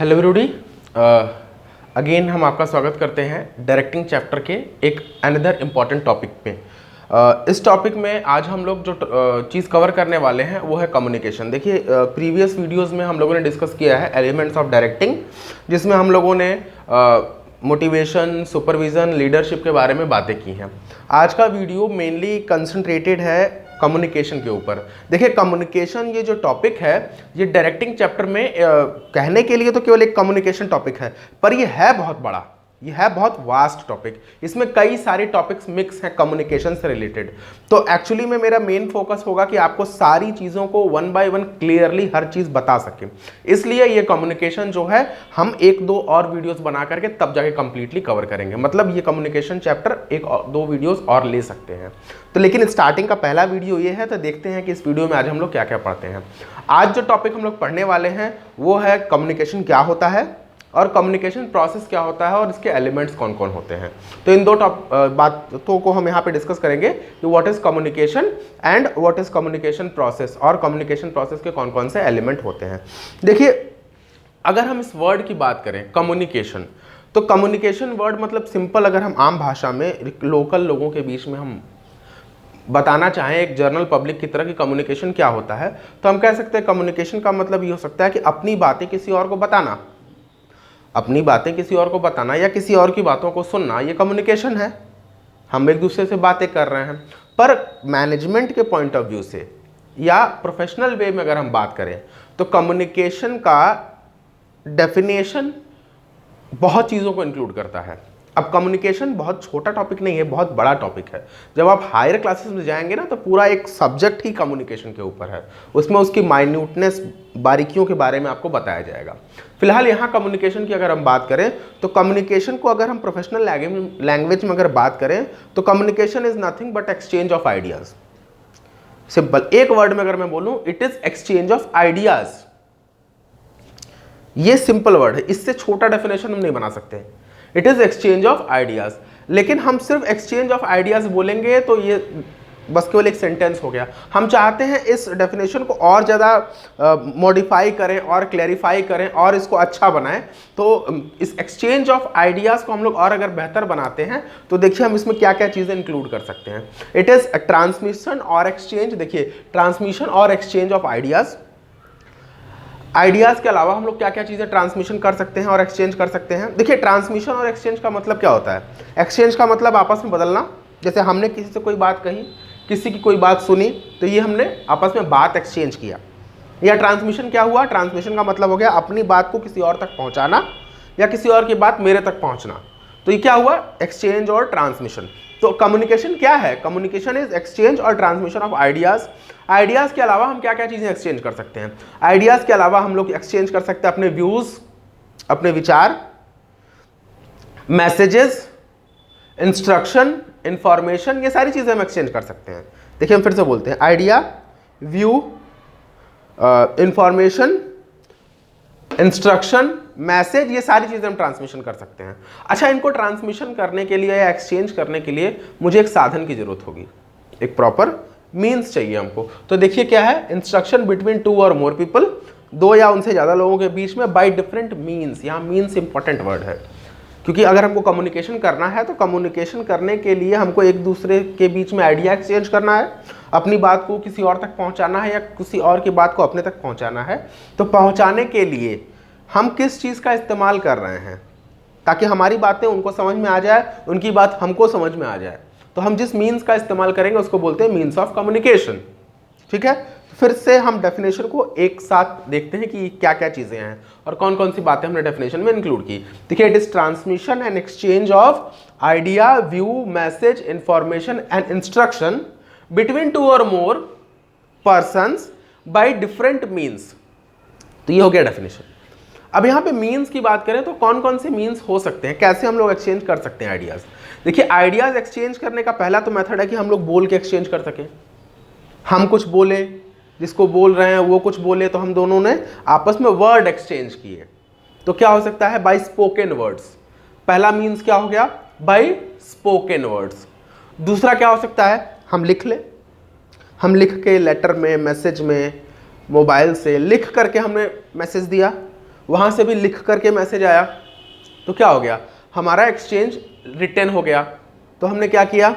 Hello everybody, again हम आपका स्वागत करते हैं डायरेक्टिंग चैप्टर के एक अनदर इम्पॉर्टेंट टॉपिक पे। इस टॉपिक में आज हम लोग जो चीज़ कवर करने वाले हैं वो है कम्युनिकेशन। देखिए, प्रीवियस वीडियोस में हम लोगों ने डिस्कस किया है एलिमेंट्स ऑफ डायरेक्टिंग, जिसमें हम लोगों ने मोटिवेशन, सुपरविज़न, लीडरशिप के बारे में बातें की हैं। आज का वीडियो मेनली कंसंट्रेटेड है कम्युनिकेशन के ऊपर। देखिए, कम्युनिकेशन ये जो टॉपिक है ये डायरेक्टिंग चैप्टर में कहने के लिए तो केवल एक कम्युनिकेशन टॉपिक है, पर ये है बहुत बड़ा, ये है बहुत वास्ट टॉपिक। इसमें कई सारे टॉपिक्स मिक्स हैं कम्युनिकेशन से रिलेटेड। तो एक्चुअली में मेरा मेन फोकस होगा कि आपको सारी चीज़ों को वन बाय वन क्लियरली हर चीज़ बता सके। इसलिए ये कम्युनिकेशन जो है हम एक दो और वीडियोस बना करके तब जाके कंप्लीटली कवर करेंगे। मतलब ये कम्युनिकेशन चैप्टर एक दो वीडियोस और ले सकते हैं। तो लेकिन स्टार्टिंग का पहला वीडियो ये है, तो देखते हैं कि इस वीडियो में आज हम लोग क्या क्या पढ़ते हैं। आज जो टॉपिक हम लोग पढ़ने वाले हैं वो है कम्युनिकेशन क्या होता है और कम्युनिकेशन प्रोसेस क्या होता है और इसके एलिमेंट्स कौन कौन होते हैं। तो इन दो बातों को हम यहाँ पे डिस्कस करेंगे कि what is communication and what is communication process, और कम्युनिकेशन प्रोसेस के कौन कौन से एलिमेंट होते हैं। देखिए, अगर हम इस वर्ड की बात करें कम्युनिकेशन, तो कम्युनिकेशन वर्ड मतलब सिंपल, अगर हम आम भाषा में लोकल लोगों के बीच में हम बताना चाहें एक जनरल पब्लिक की तरह कि कम्युनिकेशन क्या होता है, तो हम कह सकते हैं कम्युनिकेशन का मतलब ये हो सकता है कि अपनी बातें किसी और को बताना, अपनी बातें किसी और को बताना या किसी और की बातों को सुनना, ये कम्युनिकेशन है। हम एक दूसरे से बातें कर रहे हैं। पर मैनेजमेंट के पॉइंट ऑफ व्यू से या प्रोफेशनल वे में अगर हम बात करें तो कम्युनिकेशन का डेफिनेशन बहुत चीज़ों को इंक्लूड करता है। अब कम्युनिकेशन बहुत छोटा टॉपिक नहीं है, बहुत बड़ा टॉपिक है। जब आप हायर क्लासेस में जाएंगे ना तो पूरा एक सब्जेक्ट ही कम्युनिकेशन के ऊपर है, उसमें उसकी माइन्यूटनेस, बारीकियों के बारे में आपको बताया जाएगा। फिलहाल यहाँ कम्युनिकेशन की अगर हम बात करें तो कम्युनिकेशन को अगर हम प्रोफेशनल लैंग्वेज में अगर बात करें तो communication is nothing but exchange of ideas. Simple एक वर्ड में अगर मैं बोलूं, it is exchange of ideas. ये सिंपल वर्ड है, इससे छोटा डेफिनेशन हम नहीं बना सकते। It is exchange of ideas. लेकिन हम सिर्फ एक्सचेंज ऑफ आइडियाज बोलेंगे तो ये बस केवल एक सेंटेंस हो गया। हम चाहते हैं इस डेफिनेशन को और ज़्यादा मॉडिफाई करें और क्लैरिफाई करें और इसको अच्छा बनाएं। तो इस एक्सचेंज ऑफ आइडियाज़ को हम लोग और अगर बेहतर बनाते हैं तो देखिए हम इसमें क्या क्या चीज़ें इंक्लूड कर सकते हैं। इट इज़ ट्रांसमिशन और एक्सचेंज। देखिए, ट्रांसमिशन और एक्सचेंज ऑफ आइडियाज़, आइडियाज़ के अलावा हम लोग क्या क्या चीज़ें ट्रांसमिशन कर सकते हैं और एक्सचेंज कर सकते हैं। देखिए, ट्रांसमिशन और एक्सचेंज का मतलब क्या होता है। एक्सचेंज का मतलब आपस में बदलना। जैसे हमने किसी से कोई बात कही, किसी की कोई बात सुनी, तो ये हमने आपस में बात एक्सचेंज किया। या ट्रांसमिशन क्या हुआ, ट्रांसमिशन का मतलब हो गया अपनी बात को किसी और तक पहुंचाना या किसी और की बात मेरे तक पहुंचना। तो ये क्या हुआ, एक्सचेंज और ट्रांसमिशन। तो कम्युनिकेशन क्या है, कम्युनिकेशन इज एक्सचेंज और ट्रांसमिशन ऑफ आइडियाज़। आइडियाज़ के अलावा हम क्या क्या चीज़ें एक्सचेंज कर सकते हैं। आइडियाज़ के अलावा हम लोग एक्सचेंज कर सकते हैं अपने व्यूज़, अपने विचार, मैसेजेस, इंस्ट्रक्शन, इंफॉर्मेशन, ये सारी चीज़ें हम एक्सचेंज कर सकते हैं। देखिए, हम फिर से बोलते हैं, idea, view, information, instruction, message, ये सारी चीज़ें हम ट्रांसमिशन कर सकते हैं। अच्छा, इनको ट्रांसमिशन करने के लिए या एक्सचेंज करने के लिए मुझे एक साधन की जरूरत होगी, एक प्रॉपर मीन्स चाहिए हमको। तो देखिए क्या है, इंस्ट्रक्शन बिटवीन टू और मोर पीपल, दो या उनसे ज़्यादा लोगों के बीच में बाय डिफरेंट मीन्स। यहाँ मीन्स इंपॉर्टेंट वर्ड है, क्योंकि अगर हमको कम्युनिकेशन करना है तो कम्युनिकेशन करने के लिए हमको एक दूसरे के बीच में आइडिया एक्सचेंज करना है, अपनी बात को किसी और तक पहुंचाना है या किसी और की बात को अपने तक पहुंचाना है। तो पहुंचाने के लिए हम किस चीज़ का इस्तेमाल कर रहे हैं ताकि हमारी बातें उनको समझ में आ जाए, उनकी बात हमको समझ में आ जाए। तो हम जिस मीन्स का इस्तेमाल करेंगे उसको बोलते हैं मीन्स ऑफ कम्युनिकेशन। ठीक है, फिर से हम डेफिनेशन को एक साथ देखते हैं कि क्या क्या चीज़ें हैं और कौन कौन सी बातें हमने डेफिनेशन में इंक्लूड की। देखिए, it is transmission and exchange of idea, view, message, information and instruction between two और मोर पर्सन्स बाय डिफरेंट मीन्स। तो ये हो गया डेफिनेशन। अब यहाँ पे मीन्स की बात करें तो कौन कौन से मीन्स हो सकते हैं, कैसे हम लोग एक्सचेंज कर सकते हैं आइडियाज़। देखिए, आइडियाज़ एक्सचेंज करने का पहला तो मेथड है कि हम लोग बोल के एक्सचेंज कर सकें। हम कुछ बोले, जिसको बोल रहे हैं वो कुछ बोले, तो हम दोनों ने आपस में वर्ड एक्सचेंज किए। तो क्या हो सकता है, बाय स्पोकन वर्ड्स। पहला मीन्स क्या हो गया, बाय स्पोकन वर्ड्स। दूसरा क्या हो सकता है, हम लिख ले, हम लिख के लेटर में, मैसेज में, मोबाइल से लिख करके हमने मैसेज दिया। वहाँ से भी लिख करके मैसेज आया, तो क्या हो गया, हमारा एक्सचेंज रिटर्न हो गया। तो हमने क्या किया,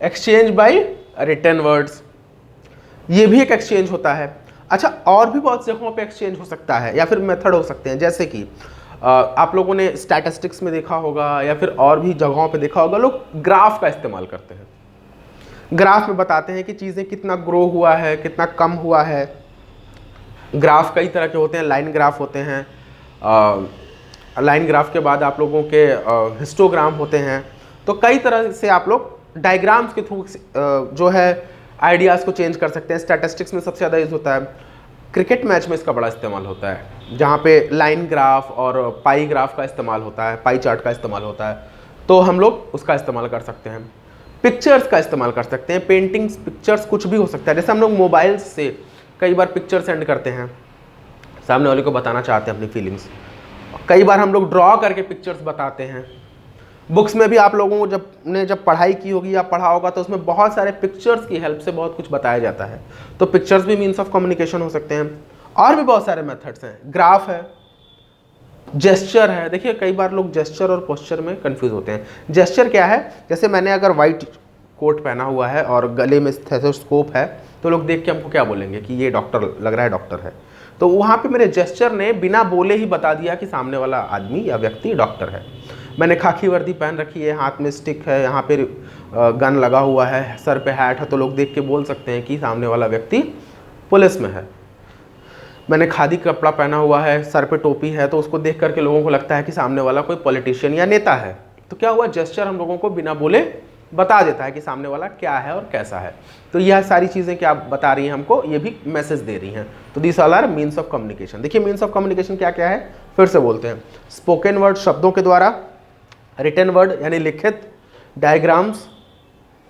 एक्सचेंज बाय रिटर्न वर्ड्स, ये भी एक एक्सचेंज होता है। अच्छा, और भी बहुत जगहों पे एक्सचेंज हो सकता है या फिर मेथड हो सकते हैं, जैसे कि आप लोगों ने स्टैटिस्टिक्स में देखा होगा या फिर और भी जगहों पे देखा होगा, लोग ग्राफ का इस्तेमाल करते हैं। ग्राफ में बताते हैं कि चीज़ें कितना ग्रो हुआ है, कितना कम हुआ है। ग्राफ कई तरह के होते हैं, लाइन ग्राफ होते हैं, लाइन ग्राफ के बाद आप लोगों के हिस्टोग्राम होते हैं। तो कई तरह से आप लोग डायग्राम्स के थ्रू जो है आइडियाज़ को चेंज कर सकते हैं। स्टैटिस्टिक्स में सबसे ज़्यादा यूज़ होता है, क्रिकेट मैच में इसका बड़ा इस्तेमाल होता है, जहाँ पे लाइन ग्राफ और पाई ग्राफ का इस्तेमाल होता है, पाई चार्ट का इस्तेमाल होता है, तो हम लोग उसका इस्तेमाल कर सकते हैं। पिक्चर्स का इस्तेमाल कर सकते हैं, पेंटिंग्स, पिक्चर्स, कुछ भी हो सकता है। जैसे हम लोग मोबाइल से कई बार पिक्चर सेंड करते हैं, सामने वाले को बताना चाहते हैं अपनी फीलिंग्स। कई बार हम लोग ड्रॉ करके पिक्चर्स बताते हैं। बुक्स में भी आप लोगों को जब पढ़ाई की होगी या पढ़ा होगा तो उसमें बहुत सारे पिक्चर्स की हेल्प से बहुत कुछ बताया जाता है। तो पिक्चर्स भी मीन्स ऑफ कम्युनिकेशन हो सकते हैं। और भी बहुत सारे मेथड्स हैं, ग्राफ है, जेस्चर है। देखिए कई बार लोग जेस्चर और पोस्चर में कंफ्यूज होते हैं। जेस्चर क्या है, जैसे मैंने अगर वाइट कोट पहना हुआ है और गले में स्टेथोस्कोप है, तो लोग देख के हमको क्या बोलेंगे कि ये डॉक्टर लग रहा है, डॉक्टर है। तो वहाँ पे मेरे जेस्चर ने बिना बोले ही बता दिया कि सामने वाला आदमी या व्यक्ति डॉक्टर है। मैंने खाकी वर्दी पहन रखी है, हाथ में स्टिक है, यहाँ पे गन लगा हुआ है, सर पे हैट है, तो लोग देख के बोल सकते हैं कि सामने वाला व्यक्ति पुलिस में है। मैंने खादी कपड़ा पहना हुआ है, सर पे टोपी है, तो उसको देख करके लोगों को लगता है कि सामने वाला कोई पॉलिटिशियन या नेता है। तो क्या हुआ, जेस्चर हम लोगों को बिना बोले बता देता है कि सामने वाला क्या है और कैसा है। तो यह सारी चीज़ें क्या बता रही हैं हमको, ये भी मैसेज दे रही हैं। तो this all are means of communication. देखिए मीन्स ऑफ कम्युनिकेशन क्या क्या है, फिर से बोलते हैं। स्पोकन वर्ड शब्दों के द्वारा, रिटन वर्ड यानी लिखित, diagrams,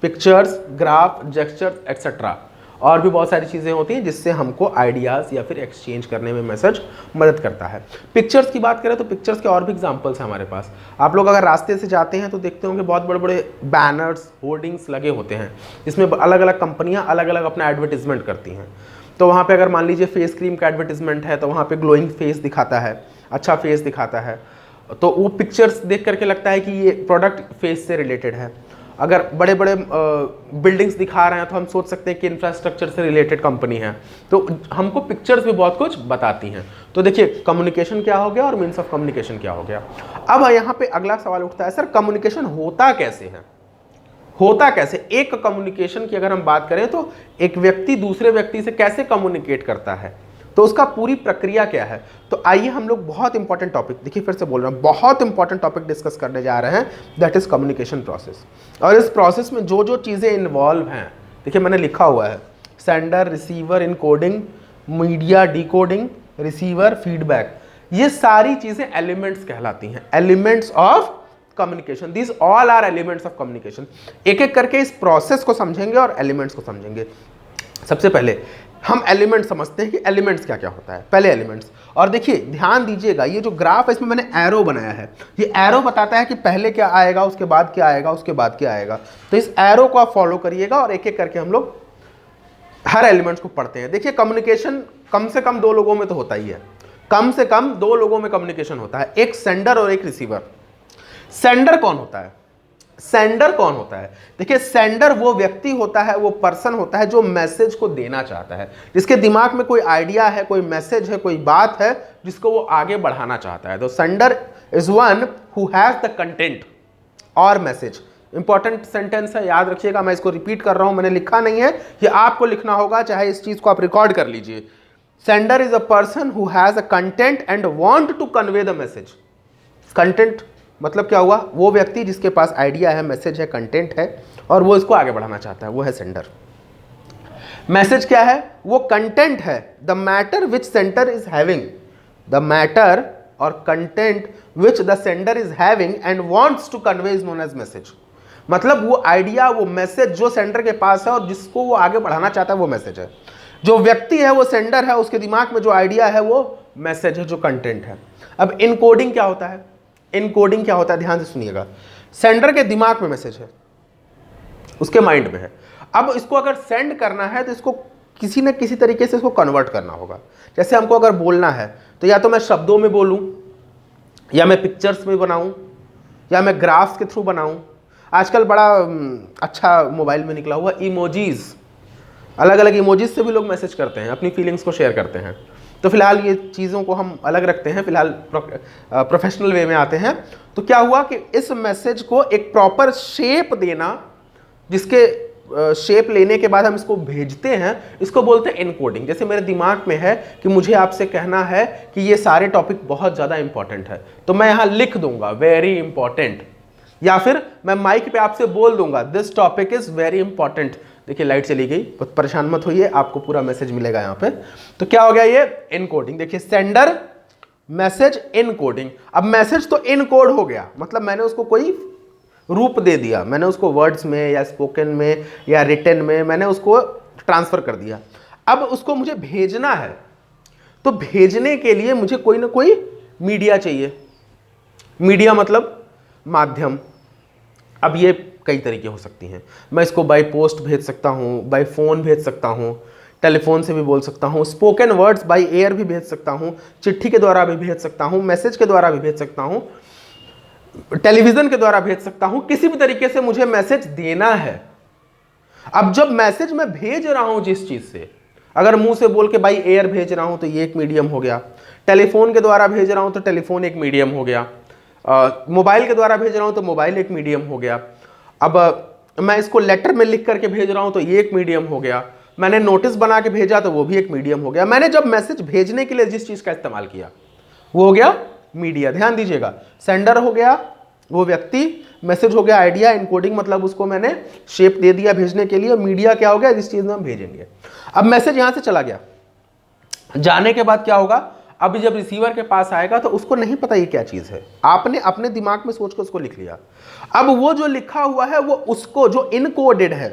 pictures, graph, gestures etcetera. और भी बहुत सारी चीज़ें होती हैं जिससे हमको आइडियाज़ या फिर एक्सचेंज करने में मैसेज मदद करता है। पिक्चर्स की बात करें तो पिक्चर्स के और भी एग्जांपल्स हैं हमारे पास। आप लोग अगर रास्ते से जाते हैं तो देखते होंगे बहुत बड़े बड़े बैनर्स, होर्डिंग्स लगे होते हैं, जिसमें अलग अलग कंपनियां अलग अलग अपना एडवर्टीजमेंट करती हैं। तो वहाँ पर अगर मान लीजिए फेस क्रीम का एडवर्टीजमेंट है तो वहाँ पर ग्लोइंग फेस दिखाता है, अच्छा फेस दिखाता है, तो वो पिक्चर्स देख करके लगता है कि ये प्रोडक्ट फेस से रिलेटेड है। अगर बड़े बड़े बिल्डिंग्स दिखा रहे हैं तो हम सोच सकते हैं कि इंफ्रास्ट्रक्चर से रिलेटेड कंपनी है। तो हमको पिक्चर्स भी बहुत कुछ बताती हैं। तो देखिए कम्युनिकेशन क्या हो गया और मीन्स ऑफ कम्युनिकेशन क्या हो गया। अब यहाँ पे अगला सवाल उठता है, सर कम्युनिकेशन होता कैसे है, होता कैसे। एक कम्युनिकेशन की अगर हम बात करें तो एक व्यक्ति दूसरे व्यक्ति से कैसे कम्युनिकेट करता है, तो उसका पूरी प्रक्रिया क्या है। तो आइए हम लोग बहुत इंपॉर्टेंट टॉपिक, देखिए फिर से बोल रहा हूँ, बहुत इंपॉर्टेंट टॉपिक डिस्कस करने जा रहे हैं, दैट इज कम्युनिकेशन प्रोसेस। और इस प्रोसेस में जो जो चीज़ें इन्वॉल्व हैं, देखिए मैंने लिखा हुआ है, sender, receiver, encoding, media, decoding, receiver, feedback, ये सारी चीज़ें एलिमेंट्स कहलाती हैं, elements of communication. This all are elements of communication. एक एक करके इस प्रोसेस को समझेंगे और एलिमेंट्स को समझेंगे। सबसे पहले हम एलिमेंट समझते हैं कि एलिमेंट्स क्या क्या होता है। पहले एलिमेंट्स, और देखिए ध्यान दीजिएगा, ये जो ग्राफ है इसमें मैंने एरो बनाया है। ये एरो बताता है कि पहले क्या आएगा, उसके बाद क्या आएगा, उसके बाद क्या आएगा। तो इस एरो को आप फॉलो करिएगा और एक एक करके हम लोग हर एलिमेंट्स को पढ़ते हैं। देखिए कम्युनिकेशन कम से कम दो लोगों में तो होता ही है, कम से कम दो लोगों में कम्युनिकेशन होता है, एक सेंडर और एक रिसीवर। सेंडर कौन होता है, सेंडर कौन होता है, देखिए सेंडर वो व्यक्ति होता है, वो पर्सन होता है जो मैसेज को देना चाहता है, जिसके दिमाग में कोई आइडिया है, कोई मैसेज है, कोई बात है जिसको वो आगे बढ़ाना चाहता है। तो sender is one who has the content और मैसेज। इंपॉर्टेंट सेंटेंस है, याद रखिएगा, मैं इसको रिपीट कर रहा हूं, मैंने लिखा नहीं है, ये आपको लिखना होगा, चाहे इस चीज को आप रिकॉर्ड कर लीजिए। Sender is a person who has a content and want to convey the message. Content मतलब क्या हुआ, वो व्यक्ति जिसके पास आइडिया है, मैसेज है, कंटेंट है और वो इसको आगे बढ़ाना चाहता है, वो है सेंडर। मैसेज क्या है, वो कंटेंट है, the matter which sender is having, the matter और content which the sender is having and wants to convey is known as message. मतलब वो आइडिया, वो मैसेज जो सेंडर के पास है और जिसको वो आगे बढ़ाना चाहता है, वो मैसेज है। जो व्यक्ति है वो सेंडर है, उसके दिमाग में जो आइडिया है वो मैसेज है, जो कंटेंट है। अब इनकोडिंग क्या होता है, इनकोडिंग क्या होता है, ध्यान से सुनिएगा। सेंडर के दिमाग में मैसेज है, उसके माइंड में है। अब इसको अगर सेंड करना है तो इसको किसी न किसी तरीके से इसको कन्वर्ट करना होगा। जैसे हमको अगर बोलना है तो या तो मैं शब्दों में बोलूं, या मैं पिक्चर्स में बनाऊं, या मैं ग्राफ्स के थ्रू बनाऊं। आजकल बड़ा अच्छा मोबाइल में निकला हुआ इमोजीज, अलग अलग इमोजीज से भी लोग मैसेज करते हैं, अपनी फीलिंग्स को शेयर करते हैं। तो फिलहाल ये चीज़ों को हम अलग रखते हैं, फिलहाल प्रोफेशनल वे में आते हैं। तो क्या हुआ कि इस मैसेज को एक प्रॉपर शेप देना, जिसके शेप लेने के बाद हम इसको भेजते हैं, इसको बोलते हैं इनकोडिंग। जैसे मेरे दिमाग में है कि मुझे आपसे कहना है कि ये सारे टॉपिक बहुत ज़्यादा इंपॉर्टेंट है, तो मैं यहाँ लिख दूंगा वेरी इंपॉर्टेंट, या फिर मैं माइक पे आपसे बोल दूंगा this topic is very important. देखिए लाइट चली गई, परेशान मत होइए, आपको पूरा मैसेज मिलेगा यहाँ पे। तो क्या हो गया ये इनकोडिंग। देखिए सेंडर मैसेज इनकोडिंग। अब मैसेज तो इनकोड हो गया, मतलब मैंने उसको कोई रूप दे दिया, मैंने उसको वर्ड्स में या स्पोकन में या रिटन में मैंने उसको ट्रांसफर कर दिया। अब उसको मुझे भेजना है, तो भेजने के लिए मुझे कोई ना कोई मीडिया चाहिए। मीडिया मतलब माध्यम। अब ये कई तरीके हो सकती हैं। मैं इसको बाय पोस्ट भेज सकता हूँ, बाय फोन भेज सकता हूँ, टेलीफोन से भी बोल सकता हूँ, स्पोकन वर्ड्स बाय एयर भी भेज सकता हूँ, चिट्ठी के द्वारा भी भेज सकता हूँ, मैसेज के द्वारा भी भेज सकता हूँ, टेलीविजन के द्वारा भेज सकता हूँ। किसी भी तरीके से मुझे मैसेज देना है। अब जब मैसेज मैं भेज रहा हूं जिस चीज से, अगर मुंह से बोल के बाई एयर भेज रहा हूं तो ये एक मीडियम हो गया, टेलीफोन के द्वारा भेज रहा हूं तो टेलीफोन एक मीडियम हो गया, मोबाइल के द्वारा भेज रहा हूं तो मोबाइल एक मीडियम हो गया। अब मैं इसको लेटर में लिख करके भेज रहा हूं तो ये एक मीडियम हो गया, मैंने नोटिस बना के भेजा तो वो भी एक मीडियम हो गया। मैंने जब मैसेज भेजने के लिए जिस चीज का इस्तेमाल किया वो हो गया मीडिया। ध्यान दीजिएगा, सेंडर हो गया वो व्यक्ति, मैसेज हो गया आइडिया, इनकोडिंग मतलब उसको मैंने शेप दे दिया भेजने के लिए, मीडिया क्या हो गया जिस चीज में हम भेजेंगे। अब मैसेज यहां से चला गया, जाने के बाद क्या होगा, अब जब रिसीवर के पास आएगा तो उसको नहीं पता ये क्या चीज है, आपने अपने दिमाग में सोच कर उसको लिख लिया। अब वो जो लिखा हुआ है वो उसको जो इनकोडेड है,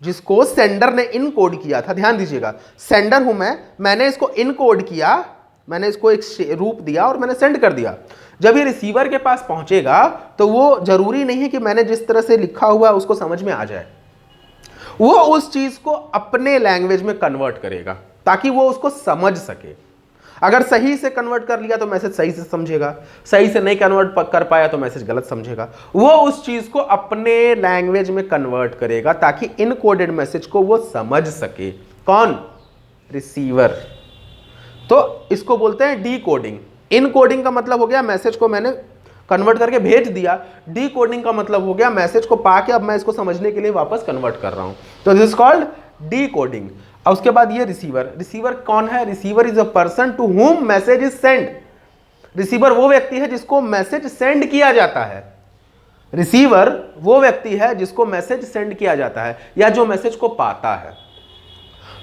जिसको सेंडर ने इनकोड किया था, ध्यान दीजिएगा सेंडर हूं मैंने इसको इनकोड किया, मैंने इसको एक रूप दिया और मैंने सेंड कर दिया। जब ये रिसीवर के पास पहुंचेगा तो वो जरूरी नहीं है कि मैंने जिस तरह से लिखा हुआ उसको समझ में आ जाए, वो उस चीज को अपने लैंग्वेज में कन्वर्ट करेगा ताकि वो उसको समझ सके। अगर सही से कन्वर्ट कर लिया तो मैसेज सही से समझेगा, सही से नहीं कन्वर्ट कर पाया तो मैसेज गलत समझेगा। वो उस चीज को अपने लैंग्वेज में कन्वर्ट करेगा ताकि इनकोडेड मैसेज को वो समझ सके। कौन? रिसीवर। तो इसको बोलते हैं डीकोडिंग। इनकोडिंग का मतलब हो गया मैसेज को मैंने कन्वर्ट करके भेज दिया, डीकोडिंग का मतलब हो गया मैसेज को पाके अब मैं इसको समझने के लिए वापस कन्वर्ट कर रहा हूं, तो दिस इज कॉल्ड डीकोडिंग। और उसके बाद ये रिसीवर। रिसीवर कौन है? Receiver is a person to whom message is send. Receiver वो व्यक्ति है जिसको मैसेज सेंड किया जाता है। रिसीवर वो व्यक्ति है जिसको मैसेज सेंड किया जाता है या जो मैसेज को पाता है।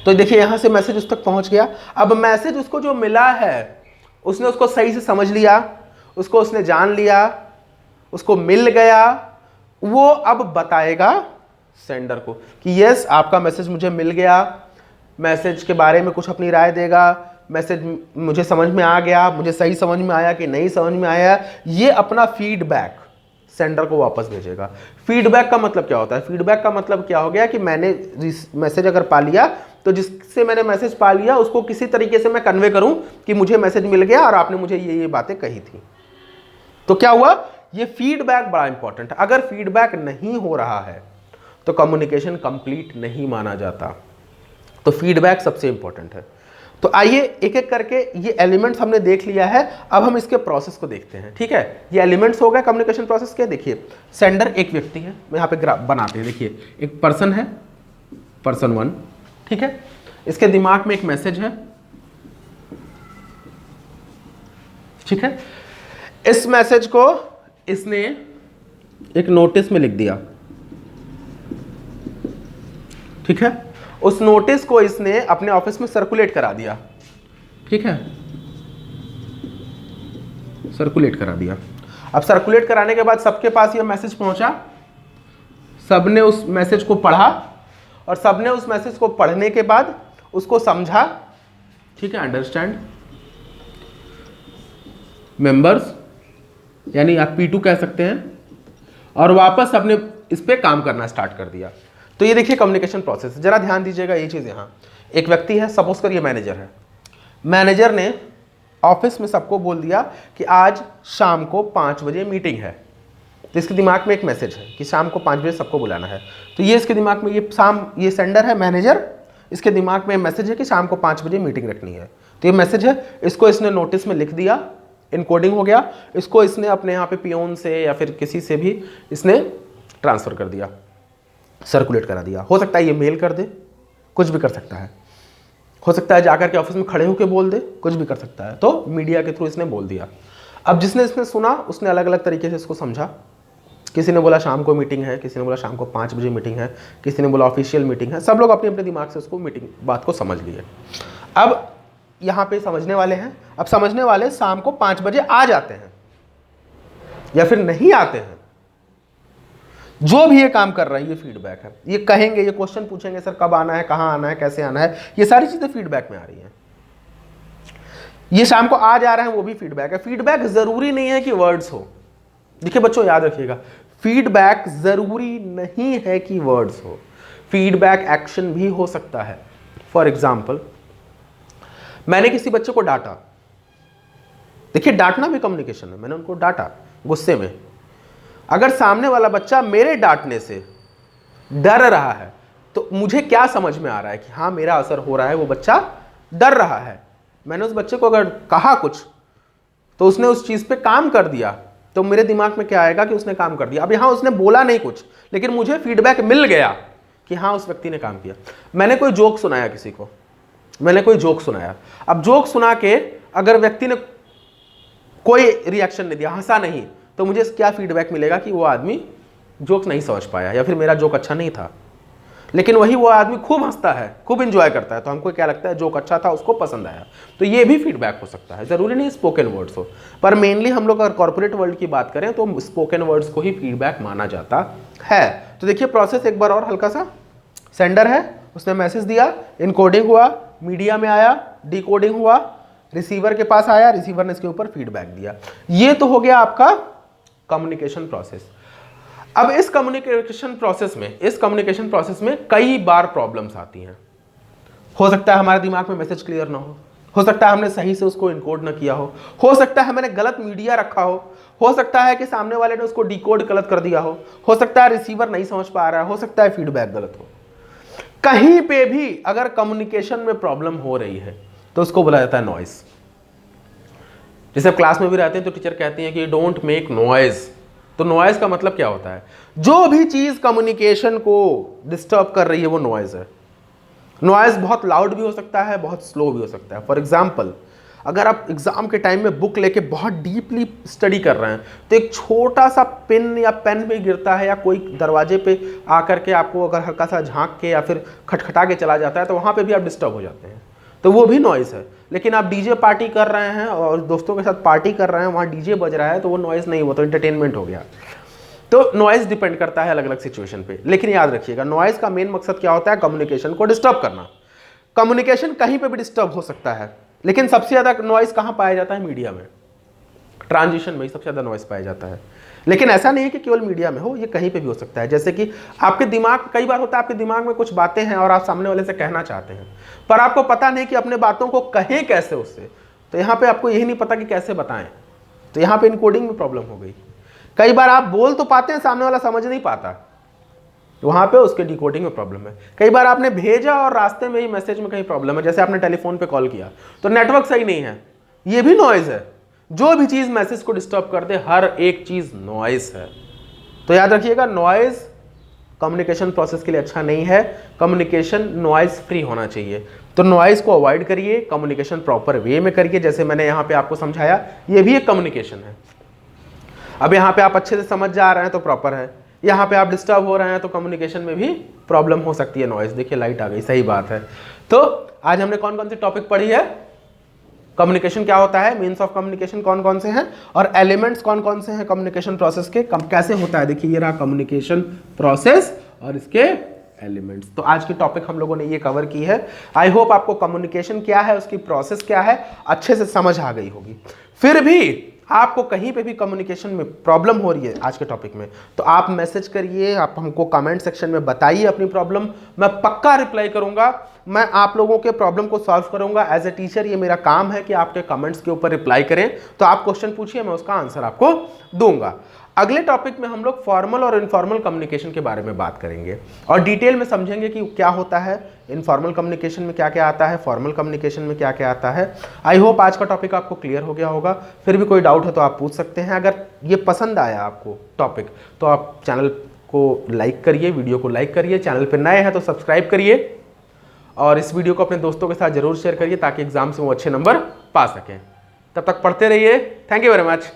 तो देखिए यहां से मैसेज उस तक पहुंच गया। अब मैसेज उसको जो मिला है उसने उसको सही से समझ लिया, उसको उसने जान लिया, उसको मिल गया, वो अब बताएगा सेंडर को कि यस आपका मैसेज मुझे मिल गया, मैसेज के बारे में कुछ अपनी राय देगा, मैसेज मुझे समझ में आ गया, मुझे सही समझ में आया कि नहीं समझ में आया, ये अपना फीडबैक सेंडर को वापस भेजेगा। फीडबैक का मतलब क्या होता है? फीडबैक का मतलब क्या हो गया कि मैंने मैसेज अगर पा लिया तो जिससे मैंने मैसेज पा लिया उसको किसी तरीके से मैं कन्वे करूं कि मुझे मैसेज मिल गया और आपने मुझे ये बातें कही थी। तो क्या हुआ? ये फीडबैक बड़ा इंपॉर्टेंट है। अगर फीडबैक नहीं हो रहा है तो कम्युनिकेशन कंप्लीट नहीं माना जाता। तो फीडबैक सबसे इंपॉर्टेंट है। तो आइए एक एक करके ये एलिमेंट्स हमने देख लिया है, अब हम इसके प्रोसेस को देखते हैं। ठीक है, ये एलिमेंट्स हो गए कम्युनिकेशन प्रोसेस के। देखिए सेंडर एक व्यक्ति है, मैं यहाँ पे ग्राफ बनाते हैं। देखिए एक पर्सन है, पर्सन 1, ठीक है, इसके दिमाग में एक मैसेज है, ठीक है, इस मैसेज को इसने एक नोटिस में लिख दिया, ठीक है, उस नोटिस को इसने अपने ऑफिस में सर्कुलेट करा दिया, ठीक है, सर्कुलेट करा दिया। अब सर्कुलेट कराने के बाद सबके पास ये मैसेज पहुंचा, सबने उस मैसेज को पढ़ा और सबने उस मैसेज को पढ़ने के बाद उसको समझा, ठीक है, अंडरस्टैंड, मेंबर्स यानी आप P2 कह सकते हैं, और वापस सबने इस पे काम करना स्टार्ट कर दिया। तो ये देखिए कम्युनिकेशन प्रोसेस। जरा ध्यान दीजिएगा ये चीज। यहाँ एक व्यक्ति है, सपोज कर ये मैनेजर है, मैनेजर ने ऑफिस में सबको बोल दिया कि आज शाम को 5 बजे मीटिंग है, तो इसके दिमाग में एक मैसेज है कि शाम को 5 बजे सबको बुलाना है। तो ये इसके दिमाग में, ये सेंडर है मैनेजर, इसके दिमाग में मैसेज है कि शाम को 5 बजे मीटिंग रखनी है। तो ये मैसेज है, इसको इसने नोटिस में लिख दिया, इनकोडिंग हो गया, इसको इसने अपने यहाँ पे पियोन से या फिर किसी से भी इसने ट्रांसफ़र कर दिया, सर्कुलेट करा दिया। हो सकता है ये मेल कर दे, कुछ भी कर सकता है, हो सकता है जाकर के ऑफिस में खड़े होकर बोल दे, कुछ भी कर सकता है। तो मीडिया के थ्रू इसने बोल दिया। अब जिसने इसने सुना उसने अलग अलग तरीके से इसको समझा। किसी ने बोला शाम को मीटिंग है, किसी ने बोला शाम को 5 बजे मीटिंग है, किसी ने बोला ऑफिशियल मीटिंग है। सब लोग अपने अपने दिमाग से उसको मीटिंग बात को समझ लिए। अब यहाँ पे समझने वाले हैं, अब समझने वाले शाम को 5 बजे आ जाते हैं या फिर नहीं आते हैं, जो भी ये काम कर रहा है ये फीडबैक है। ये कहेंगे, ये क्वेश्चन पूछेंगे, सर कब आना है, कहाँ आना है, कैसे आना है, ये सारी चीज़ें फीडबैक में आ रही हैं। ये शाम को आ जा रहे हैं, वो भी फीडबैक है। फीडबैक जरूरी नहीं है कि वर्ड्स हो। देखिए बच्चों याद रखिएगा, फीडबैक जरूरी नहीं है कि वर्ड्स हो, फीडबैक एक्शन भी हो सकता है। फॉर एग्जाम्पल, मैंने किसी बच्चे को डांटा, देखिए डांटना भी कम्युनिकेशन है, मैंने उनको डांटा गुस्से में। अगर सामने वाला बच्चा मेरे डांटने से डर रहा है तो मुझे क्या समझ में आ रहा है कि हाँ मेरा असर हो रहा है, वो बच्चा डर रहा है। मैंने उस बच्चे को अगर कहा कुछ तो उसने उस चीज़ पे काम कर दिया, तो मेरे दिमाग में क्या आएगा कि उसने काम कर दिया। अब यहाँ उसने बोला नहीं कुछ, लेकिन मुझे फीडबैक मिल गया कि हाँ उस व्यक्ति ने काम किया। मैंने कोई जोक सुनाया किसी को, मैंने कोई जोक सुनाया, अब जोक सुना के अगर व्यक्ति ने कोई रिएक्शन नहीं दिया, हंसा नहीं, तो मुझे क्या फीडबैक मिलेगा कि वो आदमी जोक नहीं समझ पाया या फिर मेरा जोक अच्छा नहीं था। लेकिन वही वो आदमी खूब हंसता है, खूब इंजॉय करता है, तो हमको क्या लगता है जोक अच्छा था, उसको पसंद आया। तो ये भी फीडबैक हो सकता है, जरूरी नहीं स्पोकन वर्ड्स हो। पर मेनली हम लोग अगर कॉर्पोरेट वर्ल्ड की बात करें तो स्पोकन वर्ड्स को ही फीडबैक माना जाता है। तो देखिए प्रोसेस एक बार और हल्का सा, सेंडर है, उसने मैसेज दिया, इनकोडिंग हुआ, मीडिया में आया, डिकोडिंग हुआ, रिसीवर के पास आया, रिसीवर ने इसके ऊपर फीडबैक दिया। ये तो हो गया आपका कम्युनिकेशन प्रोसेस। अब इस कम्युनिकेशन प्रोसेस में कई बार प्रॉब्लम्स आती हैं। हो सकता है हमारे दिमाग में मैसेज क्लियर ना हो सकता है हमने सही से उसको इनकोड ना किया हो सकता है मैंने गलत मीडिया रखा हो सकता है कि सामने वाले ने उसको डिकोड गलत कर दिया हो सकता है रिसीवर नहीं समझ पा रहा है, हो सकता है फीडबैक गलत हो। कहीं पे भी अगर कम्युनिकेशन में प्रॉब्लम हो रही है तो उसको बोला जाता है नॉइस। जैसे आप क्लास में भी रहते हैं तो टीचर कहती हैं कि डोंट मेक नॉइज। तो नॉइज का मतलब क्या होता है? जो भी चीज कम्युनिकेशन को डिस्टर्ब कर रही है वो नॉइज है। नॉइज बहुत लाउड भी हो सकता है, बहुत स्लो भी हो सकता है। फॉर एग्जाम्पल, अगर आप एग्जाम के टाइम में बुक लेके बहुत डीपली स्टडी कर रहे हैं तो एक छोटा सा पिन या पेन भी गिरता है या कोई दरवाजे पे आकर के आपको अगर हल्का सा झांक के या फिर खटखटा के चला जाता है तो वहाँ पे भी आप डिस्टर्ब हो जाते हैं, तो वो भी नॉइज़ है। लेकिन आप डीजे पार्टी कर रहे हैं और दोस्तों के साथ पार्टी कर रहे हैं, वहाँ डीजे बज रहा है तो वो नॉइज़ नहीं, वो तो एंटरटेनमेंट हो गया। तो नॉइज़ डिपेंड करता है अलग अलग सिचुएशन पे। लेकिन याद रखिएगा नॉइज़ का मेन मकसद क्या होता है? कम्युनिकेशन को डिस्टर्ब करना। कम्युनिकेशन कहीं पे भी डिस्टर्ब हो सकता है, लेकिन सबसे ज़्यादा नॉइज़ कहाँ पाया जाता है? मीडिया में, ट्रांजिशन में ही सबसे ज़्यादा नॉइज़ पाया जाता है। लेकिन ऐसा नहीं है कि केवल मीडिया में हो, ये कहीं पे भी हो सकता है। जैसे कि आपके दिमाग, कई बार होता है आपके दिमाग में कुछ बातें हैं और आप सामने वाले से कहना चाहते हैं पर आपको पता नहीं कि अपने बातों को कहें कैसे उससे, तो यहाँ पे आपको यही नहीं पता कि कैसे बताएं, तो यहाँ पे इनकोडिंग में प्रॉब्लम हो गई। कई बार आप बोल तो पाते हैं, सामने वाला समझ नहीं पाता, वहाँ पे उसके डिकोडिंग में प्रॉब्लम है। कई बार आपने भेजा और रास्ते में ही मैसेज में कहीं प्रॉब्लम है, जैसे आपने टेलीफोन पे कॉल किया तो नेटवर्क सही नहीं है, ये भी नॉइज़ है। जो भी चीज़ मैसेज को डिस्टर्ब कर दे, हर एक चीज़ नॉइज़ है। तो याद रखिएगा नॉइज़ कम्युनिकेशन प्रोसेस के लिए अच्छा नहीं है। कम्युनिकेशन नॉइज़ फ्री होना चाहिए। तो नॉइज़ को अवॉइड करिए, कम्युनिकेशन प्रॉपर वे में करिए, जैसे मैंने यहाँ पे आपको समझाया, ये भी एक कम्युनिकेशन है। अब यहाँ पे आप अच्छे से समझ जा रहे हैं तो प्रॉपर है, यहाँ पे आप डिस्टर्ब हो रहे हैं तो कम्युनिकेशन में भी प्रॉब्लम हो सकती है नॉइज़। देखिए लाइट आ गई, सही बात है। तो आज हमने कौन कौन सी टॉपिक पढ़ी है? कम्युनिकेशन क्या होता है, मीन्स ऑफ कम्युनिकेशन कौन कौन से हैं, और एलिमेंट्स कौन कौन से हैं कम्युनिकेशन प्रोसेस के, कैसे होता है। देखिए ये रहा कम्युनिकेशन प्रोसेस और इसके एलिमेंट्स। तो आज की टॉपिक हम लोगों ने ये कवर की है। आई होप आपको कम्युनिकेशन क्या है, उसकी प्रोसेस क्या है, अच्छे से समझ आ गई होगी। फिर भी आपको कहीं पे भी कम्युनिकेशन में प्रॉब्लम हो रही है आज के टॉपिक में, तो आप मैसेज करिए, आप हमको कमेंट सेक्शन में बताइए अपनी प्रॉब्लम, मैं पक्का रिप्लाई करूंगा। मैं आप लोगों के प्रॉब्लम को सॉल्व करूंगा एज ए टीचर। ये मेरा काम है कि आपके कमेंट्स के ऊपर रिप्लाई करें, तो आप क्वेश्चन पूछिए, मैं उसका आंसर आपको दूंगा। अगले टॉपिक में हम लोग फॉर्मल और इनफॉर्मल कम्युनिकेशन के बारे में बात करेंगे और डिटेल में समझेंगे कि क्या होता है, इनफॉर्मल कम्युनिकेशन में क्या क्या आता है, फॉर्मल कम्युनिकेशन में क्या क्या आता है। आई होप आज का टॉपिक आपको क्लियर हो गया होगा। फिर भी कोई डाउट है तो आप पूछ सकते हैं। अगर ये पसंद आया आपको टॉपिक तो आप चैनल को लाइक करिए, वीडियो को लाइक करिए, चैनल पर नए हैं तो सब्सक्राइब करिए और इस वीडियो को अपने दोस्तों के साथ जरूर शेयर करिए ताकि एग्जाम से वो अच्छे नंबर पा सकें। तब तक पढ़ते रहिए। Thank you very much.